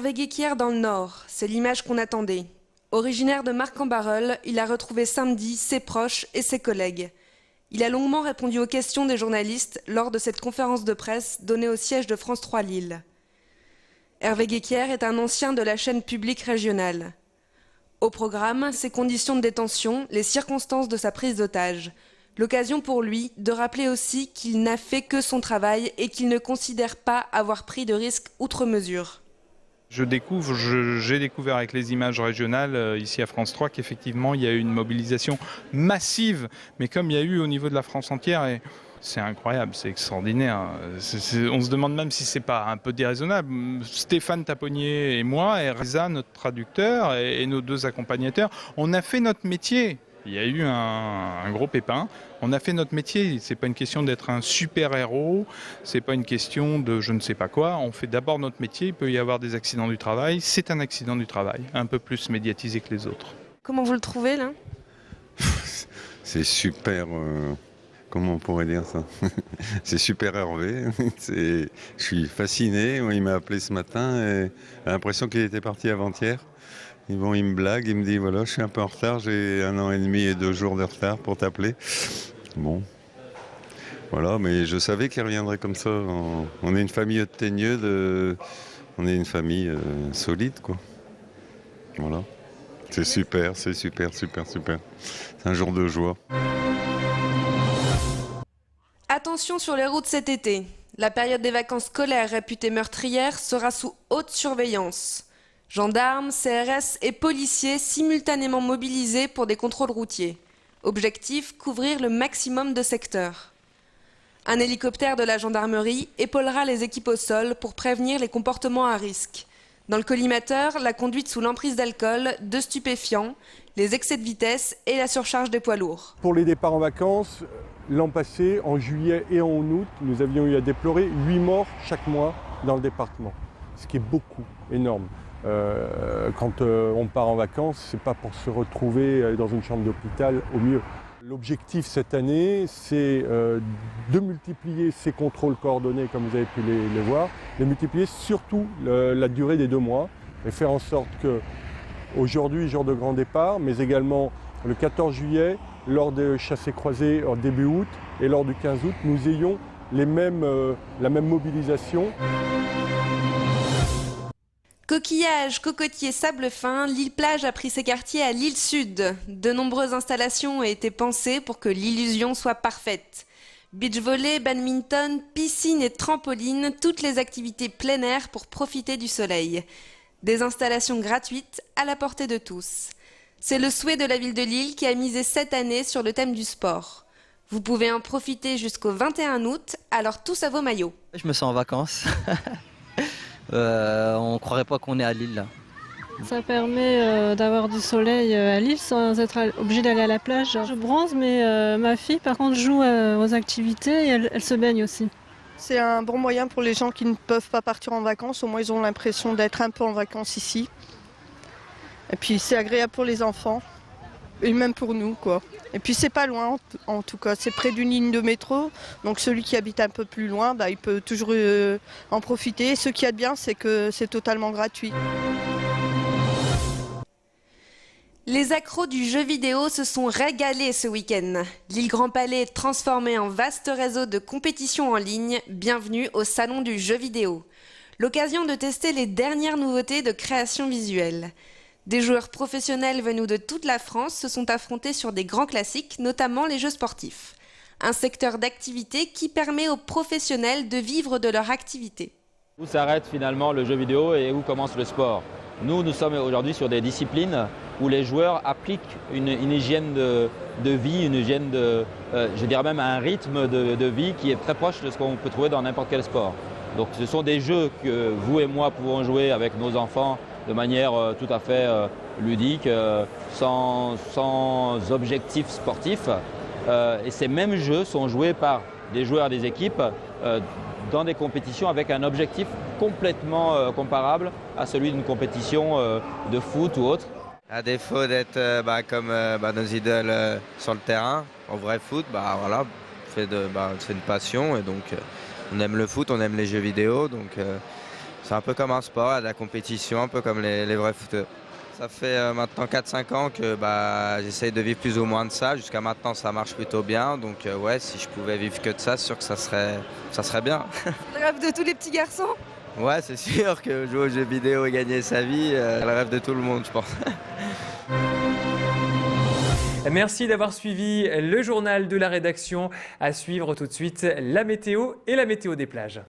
Hervé Guéquière dans le Nord, c'est l'image qu'on attendait. Originaire de Marc-en-Barœul, il a retrouvé samedi ses proches et ses collègues. Il a longuement répondu aux questions des journalistes lors de cette conférence de presse donnée au siège de France 3 Lille. Hervé Guéquière est un ancien de la chaîne publique régionale. Au programme, ses conditions de détention, les circonstances de sa prise d'otage. L'occasion pour lui de rappeler aussi qu'il n'a fait que son travail et qu'il ne considère pas avoir pris de risques outre mesure. J'ai découvert avec les images régionales ici à France 3 qu'effectivement il y a eu une mobilisation massive, mais comme il y a eu au niveau de la France entière, et c'est incroyable, c'est extraordinaire. On se demande même si c'est pas un peu déraisonnable. Stéphane Taponnier et moi, et Reza, notre traducteur, et nos deux accompagnateurs, on a fait notre métier. Il y a eu un gros pépin. On a fait notre métier. C'est pas une question d'être un super-héros. C'est pas une question de je ne sais pas quoi. On fait d'abord notre métier. Il peut y avoir des accidents du travail. C'est un accident du travail, un peu plus médiatisé que les autres. Comment vous le trouvez là? C'est super. Comment on pourrait dire ça? C'est super Hervé. Je suis fasciné. Il m'a appelé ce matin et j'ai l'impression qu'il était parti avant-hier. Il me blague, il me dit voilà, je suis un peu en retard, j'ai 1 an et demi et 2 jours de retard pour t'appeler. Bon, voilà, mais je savais qu'il reviendrait comme ça. On est une famille de teigneux, on est une famille solide, quoi. Voilà, c'est super. C'est un jour de joie. Attention sur les routes cet été. La période des vacances scolaires réputée meurtrière sera sous haute surveillance. Gendarmes, CRS et policiers simultanément mobilisés pour des contrôles routiers. Objectif, couvrir le maximum de secteurs. Un hélicoptère de la gendarmerie épaulera les équipes au sol pour prévenir les comportements à risque. Dans le collimateur, la conduite sous l'emprise d'alcool, de stupéfiants, les excès de vitesse et la surcharge des poids lourds. Pour les départs en vacances, l'an passé, en juillet et en août, nous avions eu à déplorer 8 morts chaque mois dans le département. Ce qui est beaucoup, énorme. Quand on part en vacances, c'est pas pour se retrouver dans une chambre d'hôpital au mieux. L'objectif cette année, c'est de multiplier ces contrôles coordonnés, comme vous avez pu les voir, de multiplier surtout la durée des 2 mois et faire en sorte que, aujourd'hui, jour de grand départ, mais également le 14 juillet, lors des chassés-croisés en début août et lors du 15 août, nous ayons la même mobilisation. Coquillages, cocotiers, sable fin, l'île Plage a pris ses quartiers à l'île Sud. De nombreuses installations ont été pensées pour que l'illusion soit parfaite. Beach volley, badminton, piscine et trampoline, toutes les activités plein air pour profiter du soleil. Des installations gratuites à la portée de tous. C'est le souhait de la ville de Lille qui a misé cette année sur le thème du sport. Vous pouvez en profiter jusqu'au 21 août, alors tous à vos maillots. Je me sens en vacances. On ne croirait pas qu'on est à Lille là. Ça permet d'avoir du soleil à Lille sans être obligé d'aller à la plage. Je bronze, mais ma fille par contre joue aux activités et elle se baigne aussi. C'est un bon moyen pour les gens qui ne peuvent pas partir en vacances. Au moins ils ont l'impression d'être un peu en vacances ici. Et puis c'est agréable pour les enfants et même pour nous, quoi. Et puis c'est pas loin en tout cas, c'est près d'une ligne de métro. Donc celui qui habite un peu plus loin, il peut toujours en profiter. Et ce qu'il y a de bien, c'est que c'est totalement gratuit. Les accros du jeu vidéo se sont régalés ce week-end. L'île Grand Palais est transformée en vaste réseau de compétitions en ligne. Bienvenue au Salon du jeu vidéo. L'occasion de tester les dernières nouveautés de création visuelle. Des joueurs professionnels venus de toute la France se sont affrontés sur des grands classiques, notamment les jeux sportifs. Un secteur d'activité qui permet aux professionnels de vivre de leur activité. Où s'arrête finalement le jeu vidéo et où commence le sport? Nous sommes aujourd'hui sur des disciplines où les joueurs appliquent une hygiène de vie, une hygiène je dirais même un rythme de vie qui est très proche de ce qu'on peut trouver dans n'importe quel sport. Donc ce sont des jeux que vous et moi pouvons jouer avec nos enfants de manière tout à fait ludique, sans objectif sportif. Et ces mêmes jeux sont joués par des joueurs des équipes dans des compétitions avec un objectif complètement comparable à celui d'une compétition de foot ou autre. À défaut d'être comme nos idoles sur le terrain, en vrai foot, voilà, c'est une passion et donc on aime le foot, on aime les jeux vidéo, donc C'est un peu comme un sport, de la compétition, un peu comme les vrais footeux. Ça fait maintenant 4-5 ans que j'essaye de vivre plus ou moins de ça. Jusqu'à maintenant, ça marche plutôt bien. Donc ouais, si je pouvais vivre que de ça, c'est sûr que ça serait bien. Le rêve de tous les petits garçons? Ouais, c'est sûr que jouer aux jeux vidéo et gagner sa vie, c'est le rêve de tout le monde, je pense. Merci d'avoir suivi le journal de la rédaction. À suivre tout de suite la météo et la météo des plages.